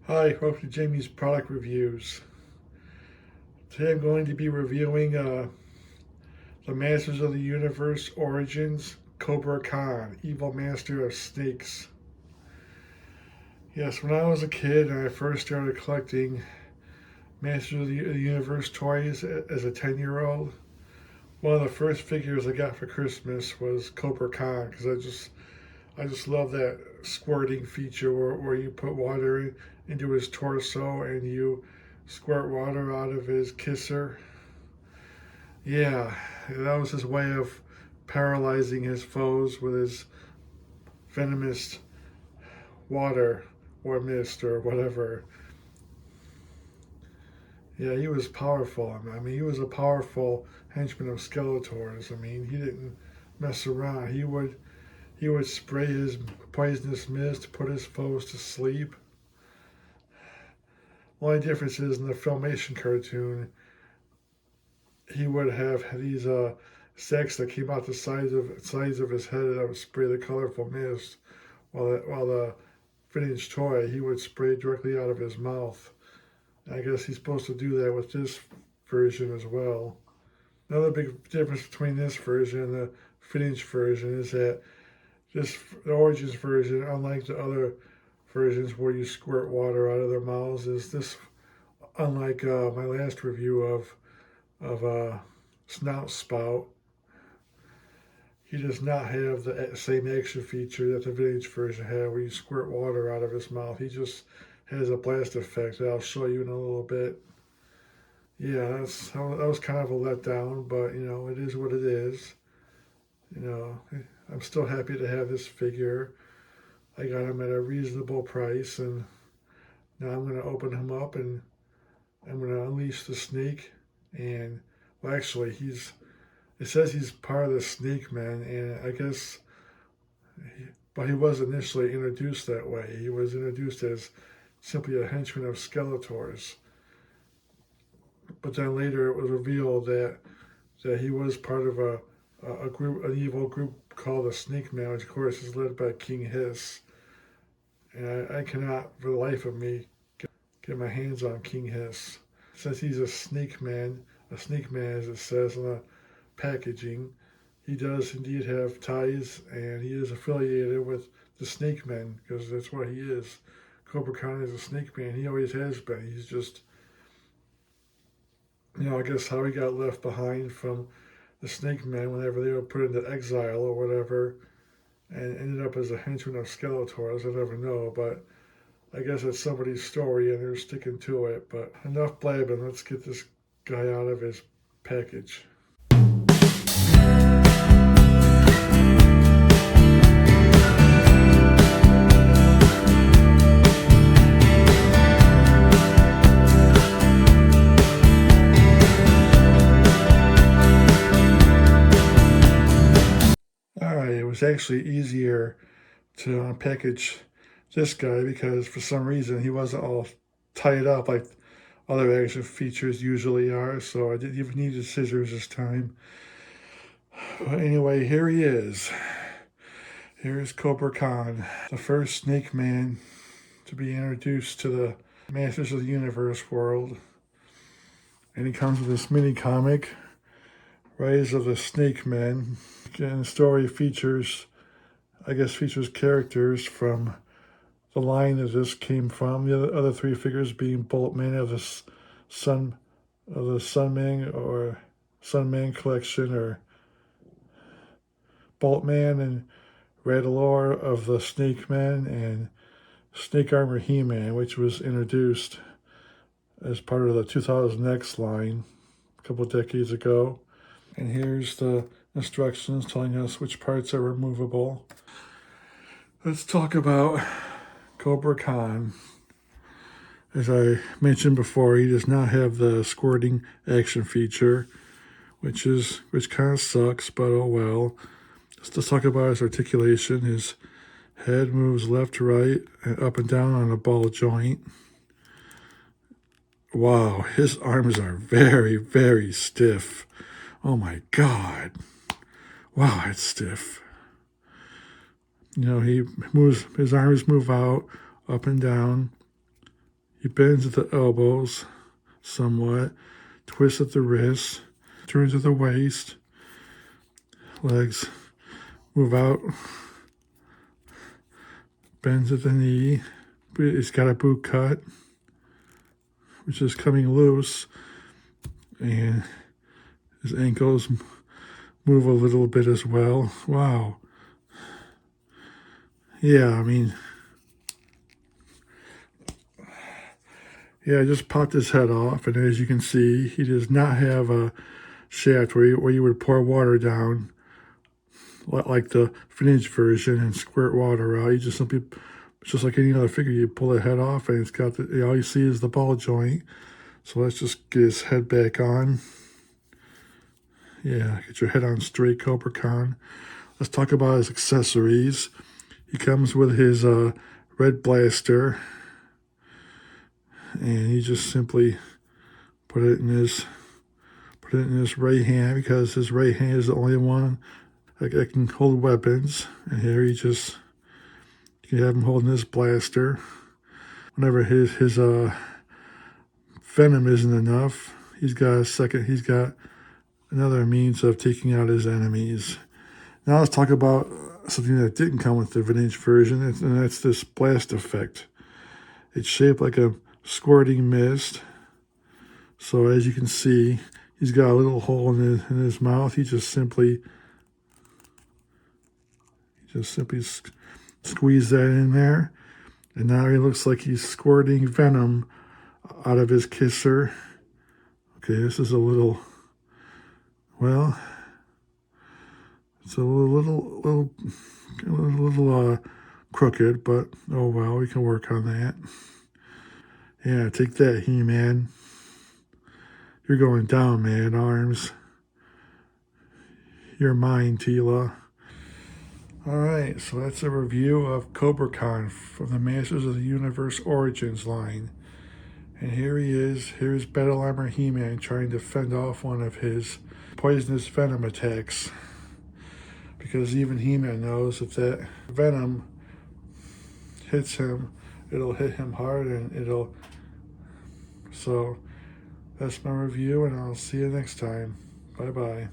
Hi, welcome to Jamie's product reviews. Today I'm going to be reviewing the Masters of the Universe Origins Kobra Khan, Evil Master of Snakes. Yes, when I was a kid and I first started collecting Masters of the Universe toys as a 10-year-old, one of the first figures I got for Christmas was Kobra Khan because I just love that squirting feature where you put water into his torso and you squirt water out of his kisser. Yeah, that was his way of paralyzing his foes with his venomous water or mist or whatever. Yeah, he was powerful. I mean, he was a powerful henchman of Skeletor's. I mean, he didn't mess around. He would spray his poisonous mist to put his foes to sleep. Only difference is in the Filmation cartoon, he would have these sacs that came out the sides of his head that would spray the colorful mist, while the vintage toy he would spray directly out of his mouth. I guess he's supposed to do that with this version as well. Another big difference between this version and the vintage version is that this the Origins version, unlike the other versions where you squirt water out of their mouths, is this unlike my last review of Snout Spout. He does not have the same action feature that the vintage version had, where you squirt water out of his mouth. He just has a blast effect that I'll show you in a little bit. Yeah, that was kind of a letdown, but it is what it is. You know, I'm still happy to have this figure. I got him at a reasonable price, and now I'm going to open him up and I'm going to unleash the snake. And well, actually, it says he's part of the Snake Man, and I guess, but he was initially introduced that way. He was introduced as simply a henchman of Skeletor's, but then later it was revealed that he was part of a group, an evil group called the Snake Man, which of course is led by King Hiss. And I cannot, for the life of me, get my hands on King Hiss. Since he's a snake man as it says on the packaging, he does indeed have ties, and he is affiliated with the Snake Men because that's what he is. Kobra Khan is a snake man. He always has been. He's just, I guess how he got left behind from the Snake Men whenever they were put into exile or whatever, and ended up as a henchman of Skeletor's. I never know, but I guess it's somebody's story and they're sticking to it. But enough blabbing. Let's get this guy out of his package. All right, it was actually easier to unpackage this guy because for some reason he wasn't all tied up like other action features usually are, so I didn't even need the scissors this time. But anyway, here he is. Here's Kobra Khan, the first Snake Man to be introduced to the Masters of the Universe world. And he comes with this mini comic, Rise of the Snake Men. And the story features characters from the line that this came from. The other three figures being Boltman of the Sunman or Sunman collection, or Boltman and Radalor of the Snake Men, and Snake Armor He-Man, which was introduced as part of the 2000X line a couple of decades ago. And here's the instructions telling us which parts are removable. Let's talk about Kobra Khan. As I mentioned before, he does not have the squirting action feature, which kind of sucks, but oh well. Let's talk about his articulation. His head moves left to right and up and down on a ball joint. Wow, his arms are very, very stiff. Oh my God. Wow, it's stiff. His arms move out, up and down, He bends at the elbows somewhat, twists at the wrists, turns at the waist, legs move out, bends at the knee. He's got a boot cut, which is coming loose, and his ankles move a little bit as well. Wow. Yeah, I mean, yeah, I just popped his head off, and as you can see, he does not have a shaft where you would pour water down like the vintage version and squirt water out. You just simply, just like any other figure, you pull the head off, and it's got all you see is the ball joint. So let's just get his head back on. Yeah, get your head on straight, Kobra Khan. Let's talk about his accessories. He comes with his red blaster, and he just simply put it in his right hand, because his right hand is the only one that can hold weapons. And here you can have him holding his blaster. Whenever his venom isn't enough, he's got another means of taking out his enemies. Now let's talk about something that didn't come with the vintage version, and that's this blast effect. It's shaped like a squirting mist. So as you can see, he's got a little hole in his mouth. He just simply squeeze that in there, and now he looks like he's squirting venom out of his kisser. Okay, this is a little, well, it's a little crooked, but oh well, we can work on that. Yeah, take that, He-Man. You're going down, man, Arms. You're mine, Tila. Alright, so that's a review of Kobra Khan from the Masters of the Universe Origins line. And here he is. Here's Battle Armor He-Man trying to fend off one of his poisonous venom attacks. Because even He-Man knows if that venom hits him, it'll hit him hard, and so that's my review, and I'll see you next time. Bye-bye.